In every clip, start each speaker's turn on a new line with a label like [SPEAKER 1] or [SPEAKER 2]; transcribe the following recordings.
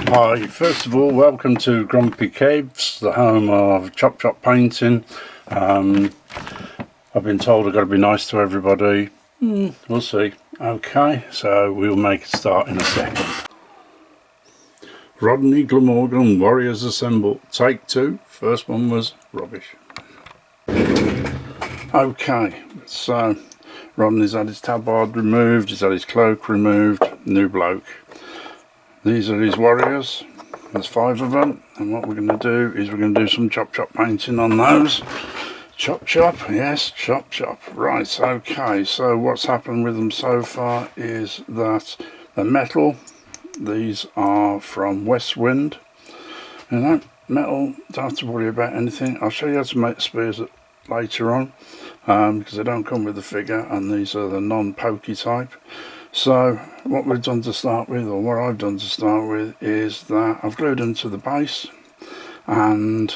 [SPEAKER 1] Hi, first of all, welcome to Grumpy Caves, the home of Chop Chop Painting. I've been told I've got to be nice to everybody. We'll see. Okay, so we'll make a start in a second. Rhodri Glamorgan, Warriors Assemble. Take two. First one was rubbish. Okay, so Rodney's had his tabard removed, he's had his cloak removed, new bloke. These are his warriors. There's 5 of them, and what we're going to do is we're going to do some chop chop painting on those. Chop chop, yes, chop chop. Right, okay, so what's happened with them so far is that the metal, these are from West Wind. You know, metal, don't have to worry about anything. I'll show you how to make spears later on, because they don't come with the figure, and these are the non-pokey type. So what we've done to start with, or what I've done to start with, is that I've glued them to the base and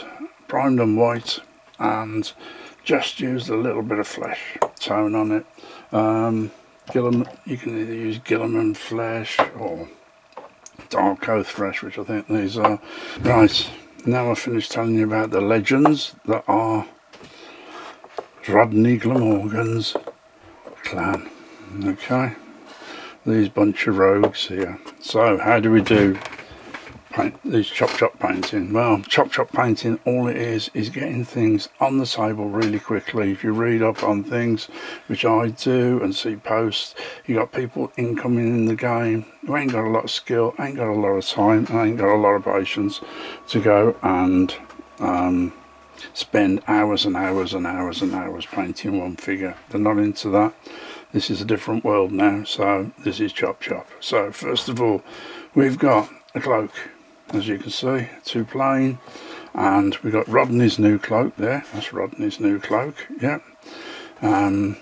[SPEAKER 1] primed them white and just used a little bit of flesh tone on it. You can either use Gilliman flesh or dark oath flesh, which I think these are. Right, now I've finished telling you about the legends that are Rhodri Glamorgan's clan. Okay, these bunch of rogues here. So how do we do these chop chop painting? Well, chop chop painting, all it is getting things on the table really quickly. If you read up on things, which I do, and see posts, you got people incoming in the game who ain't got a lot of skill, ain't got a lot of time, ain't got a lot of patience to go and spend hours and hours and hours and hours painting one figure. They're not into that. This is a different world now, so this is chop chop. So first of all, we've got a cloak, as you can see, 2 plain, and we've got Rodney's new cloak there. That's Rodney's new cloak, yeah.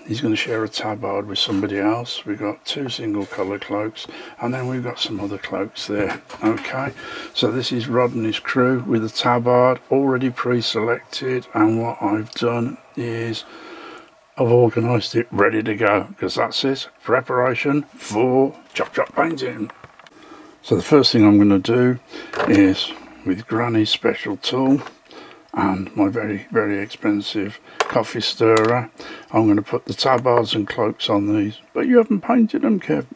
[SPEAKER 1] He's going to share a tabard with somebody else. We've got 2 single colour cloaks, and then we've got some other cloaks there. Okay, so this is Rodney's crew with a tabard already pre-selected, and what I've done is I've organised it ready to go, because that's it, preparation for chop chop painting. So the first thing I'm going to do is, with Granny's special tool and my very, very expensive coffee stirrer, I'm going to put the tabards and cloaks on these. But you haven't painted them, Kev?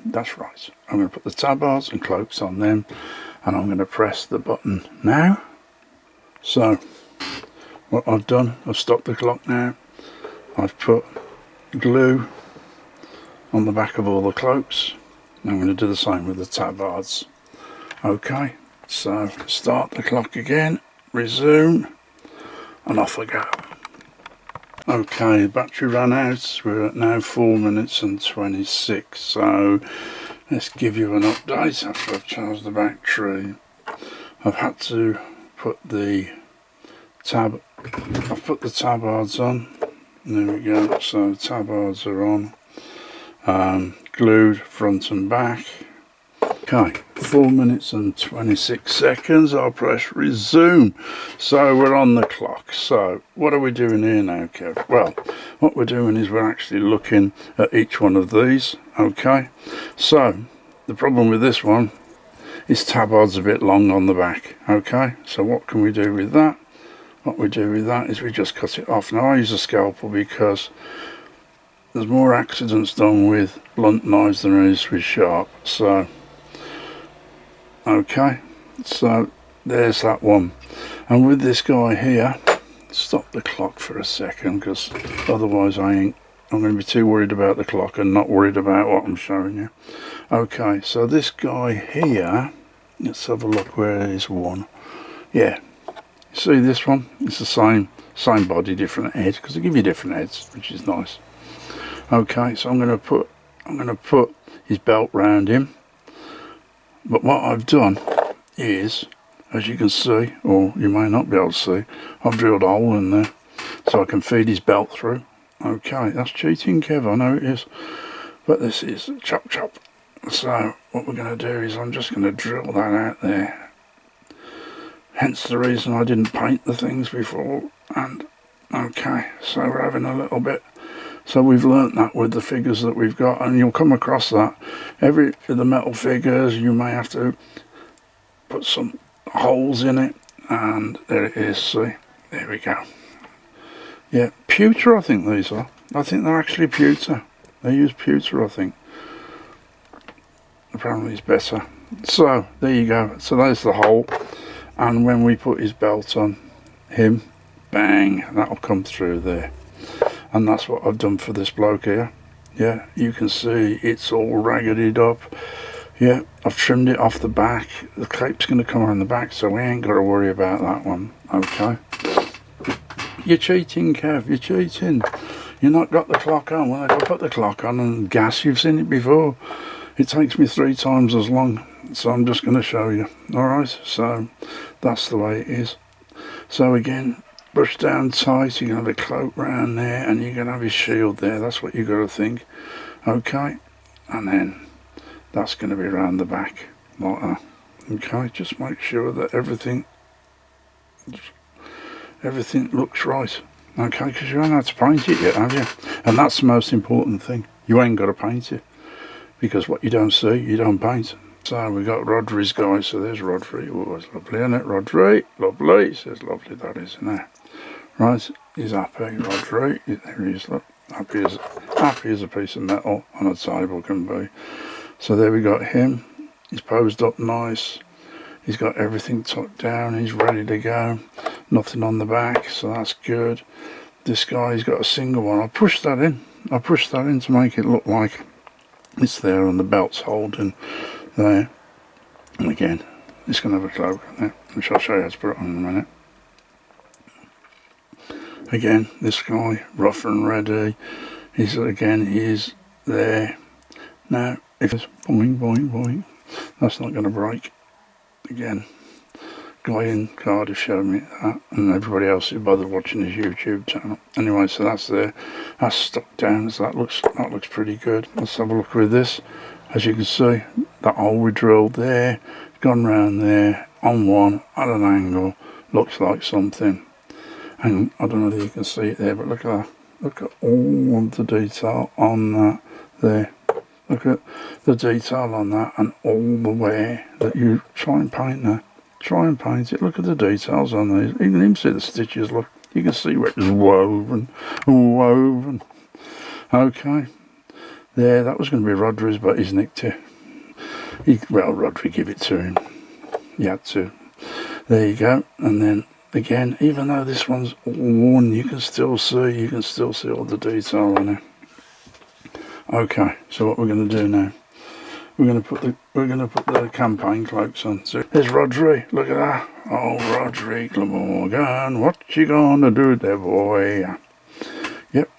[SPEAKER 1] That's right. I'm going to put the tabards and cloaks on them, and I'm going to press the button now. So what I've done, I've stopped the clock now. I've put glue on the back of all the cloaks. I'm going to do the same with the tabards. Okay, so start the clock again, resume, and off I go. Okay, battery ran out. We're at now 4 minutes and 26. So let's give you an update after I've charged the battery. I've had to put the tabards on. There we go, so tabards are on, glued front and back. Okay, 4 minutes and 26 seconds, I'll press resume. So we're on the clock. So what are we doing here now, Kev? Well, what we're doing is we're actually looking at each one of these. Okay, so the problem with this one is tabard's a bit long on the back. Okay, so what can we do with that? What we do with that is we just cut it off. Now I use a scalpel because there's more accidents done with blunt knives than there is with sharp. So, okay, so there's that one. And with this guy here, stop the clock for a second, because otherwise I'm going to be too worried about the clock and not worried about what I'm showing you. Okay, so this guy here, let's have a look where is one. Yeah. See this one? It's the same body, different head, because they give you different heads, which is nice. Okay, so I'm going to put his belt round him. But what I've done is, as you can see, or you may not be able to see, I've drilled a hole in there so I can feed his belt through. Okay, that's cheating, Kev, I know it is, but this is chop chop. So what we're going to do is I'm just going to drill that out there. Hence the reason I didn't paint the things before. And okay, so we're having a little bit. So we've learnt that with the figures that we've got, and you'll come across that. Every the metal figures, you may have to put some holes in it, and there it is. See, there we go. Yeah, pewter I think these are. I think they're actually pewter. They use pewter, I think. Apparently it's better. So there you go. So there's the hole, and when we put his belt on him, bang, that'll come through there. And that's what I've done for this bloke here. Yeah, you can see it's all raggedied up. Yeah, I've trimmed it off the back. The cape's going to come around the back, so we ain't got to worry about that one. Okay. You're cheating, Kev. You're cheating. You've not got the clock on. Well, I put the clock on and gas. You've seen it before. It takes me 3 times as long. So I'm just going to show you. Alright, so that's the way it is. So again, brush down tight. You're going to have a cloak round there, and you're going to have his shield there. That's what you've got to think. Okay, and then that's going to be around the back like that. Okay, just make sure that everything looks right. Okay, because you haven't had to paint it yet, have you? And that's the most important thing. You ain't got to paint it, because what you don't see, you don't paint. So we got Rhodri's guy. So there's Rhodri. Oh, it's lovely, isn't it? Rhodri, lovely. He says lovely that is, isn't it? Right, he's happy. Rhodri, there he is. Look, happy as a piece of metal on a table can be. So there we got him. He's posed up nice. He's got everything tucked down. He's ready to go. Nothing on the back, so that's good. This guy, he's got a single one. I pushed that in to make it look like it's there, and the belt's holding there. And again, it's going to have a cloak on there, which I'll show you how to put it on in a minute. Again, this guy, rough and ready. He is there. Now, if it's boing, boing, boing, that's not going to break. Again, guy in Cardiff showed me that, and everybody else who bothered watching his YouTube channel. Anyway, so that's there. That's stuck down, so that looks pretty good. Let's have a look with this. As you can see, that hole we drilled there, gone round there, on one, at an angle, looks like something. And I don't know if you can see it there, but look at that. Look at all of the detail on that there. Look at the detail on that, and all the way that you try and paint that. Try and paint it. Look at the details on these. You can even see the stitches. Look, you can see where it's woven. Okay. There, that was going to be Rhodri's, but he's nicked it. Well, Rhodri gave it to him. He had to. There you go. And then again, even though this one's all worn, you can still see all the detail on it. Okay, so what we're going to do now? We're going to put the campaign cloaks on. So there's Rhodri. Look at that. Oh, Rhodri Glamorgan, what you gonna do there, boy? Yep.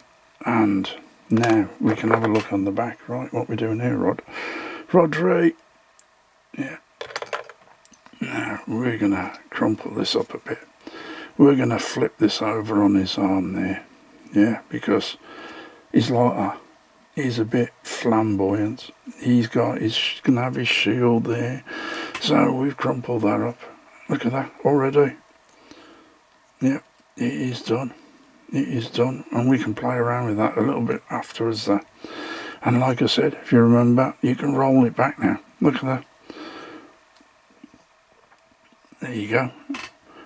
[SPEAKER 1] And now we can have a look on the back. Right, what we're doing here, Rhodri. Yeah. Now we're gonna crumple this up a bit. We're gonna flip this over on his arm there. Yeah, because he's like that. He's a bit flamboyant. He's going to have his shield there. So we've crumpled that up. Look at that already. Yep, it is done. It is done. And we can play around with that a little bit afterwards. And like I said, if you remember, you can roll it back now. Look at that. There you go.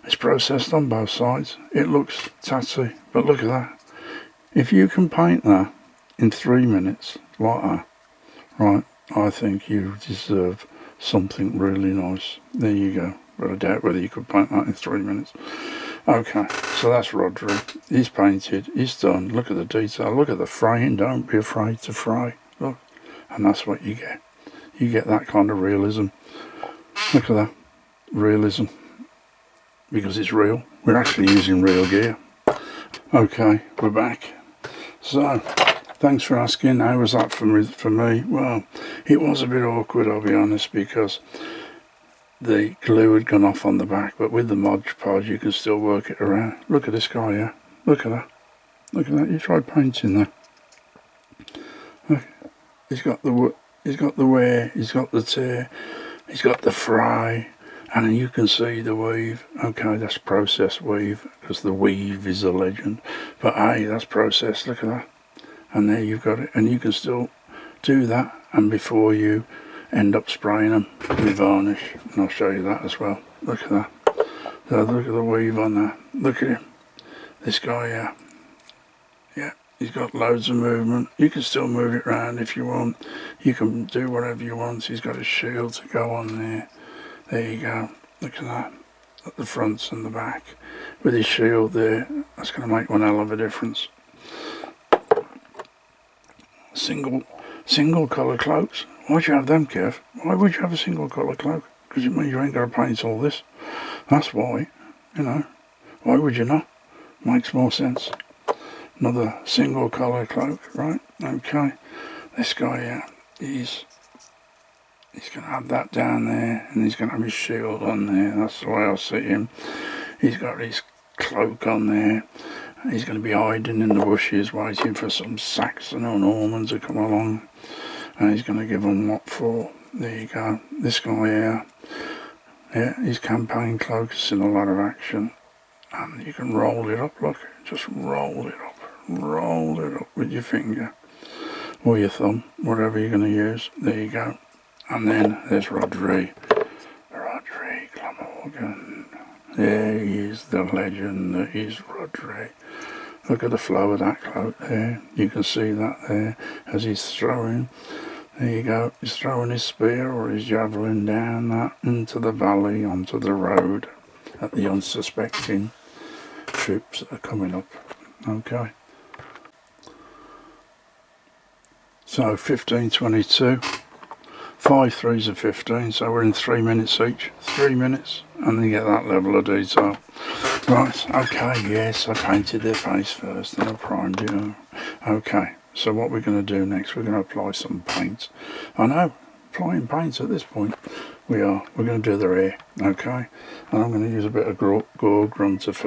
[SPEAKER 1] It's processed on both sides. It looks tatty, but look at that. If you can paint that in 3 minutes, like that, right, I think you deserve something really nice. There you go. But I doubt whether you could paint that in 3 minutes. Okay, so that's Rhodri. He's painted, he's done. Look at the detail, look at the fraying. Don't be afraid to fray. Look, and that's what you get. You get that kind of realism. Look at that, realism. Because it's real. We're actually using real gear. Okay, we're back. So, thanks for asking. How was that for me? Well, it was a bit awkward, I'll be honest, because the glue had gone off on the back, but with the Mod Podge you can still work it around. Look at this guy here. Look at that. Look at that. You tried painting that. Look. He's got the wear, he's got the tear, he's got the fray, and you can see the weave. Okay, that's processed weave, because the weave is a legend. But hey, that's processed. Look at that. And there you've got it, and you can still do that, and before you end up spraying them with varnish, and I'll show you that as well. Look at that. So look at the weave on that. Look at him. This guy here. Yeah, he's got loads of movement. You can still move it around if you want. You can do whatever you want. He's got his shield to go on there. There you go. Look at that. At the front and the back. With his shield there. That's going to make one hell of a difference. Single colour cloaks. Why'd you have them, Kev? Why would you have a single colour cloak? Because you mean you ain't got to paint all this. That's why. You know. Why would you not? Makes more sense. Another single colour cloak, right? Okay. This guy here, he's going to have that down there, and he's going to have his shield on there. That's the way I see him. He's got his cloak on there. He's going to be hiding in the bushes, waiting for some Saxon or Norman to come along, and he's going to give them what for. There you go. This guy here, yeah, his campaign cloak is in a lot of action, and you can roll it up. Look, just roll it up with your finger or your thumb, whatever you're going to use. There you go. And then there's Rhodri Glamorgan. There he is, the legend that is Rhodri. Look at the flow of that cloak there. You can see that there as he's throwing. There you go. He's throwing his spear or his javelin down that into the valley onto the road at the unsuspecting troops that are coming up. Okay. So 1522. 5 threes of 15, so we're in 3 minutes each. 3 minutes, and then get that level of detail. Right, okay, yes, I painted their face first, then I primed it. Okay, so what we're going to do next, we're going to apply some paint. I know, applying paint at this point. We're going to do their hair, okay? And I'm going to use a bit of Gore Grunter first.